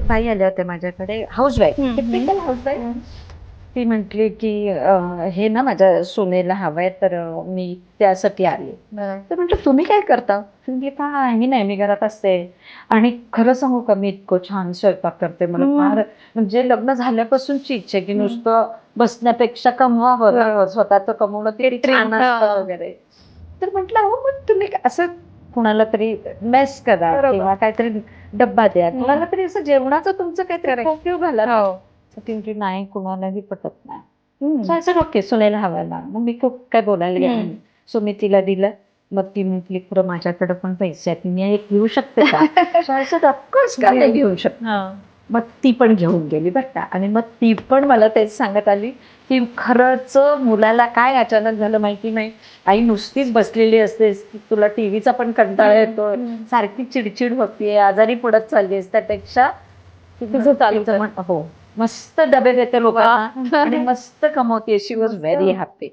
बाई आल्या होत्या माझ्याकडे, हाऊसवाईफ, टिपिकल हाऊसवाईफ. ती म्हटली की हे ना माझ्या सुनेला हवंय, तर मी त्यासाठी आले. तर म्हटलं तुम्ही काय करता? म्हणजे काही नाही, मी घरात असते. आणि खरं सांगू का, मी इतकं छान स्वयंपाक करते. मला फार म्हणजे लग्न झाल्यापासूनची इच्छा आहे की नुसतं बसण्यापेक्षा कमवावं, स्वतःचं कमवणं ते छान असतं वगैरे. तर म्हटलं हो, मग तुम्ही असं कुणाला तरी मेस करा किंवा काहीतरी डब्बा द्या, कुणाला तरी असं जेवणाचं तुमचं काहीतरी उपयोग घाला. ती म्हटली नाही, कुणालाही पटत नाही. असं ओके, सुनेला हवाय ना. मग मी खूप काय बोलायला गेले. सो मी तिला दिलं. मग ती म्हटली खरं माझ्याकडे पण पैसे आहेत, मी एक घेऊ शकते का? ऑफकोर्स का नाही घेऊ शकत. मग ती पण घेऊन गेली बरं का. आणि मग ती पण मला तेच सांगत आली की खरंच मुलाला काय अचानक झालं माहिती नाही, आई नुसतीच बसलेली असतेस, तुला टीव्हीचा पण कंटाळा येतो, सारखी चिडचिड होतीये, आजारी पडत चाललीस, त्यापेक्षा तुझं चालू हो, मस्त डबे देते लोकांना आणि मस्त कमवते. शी वॉज व्हेरी हॅपी.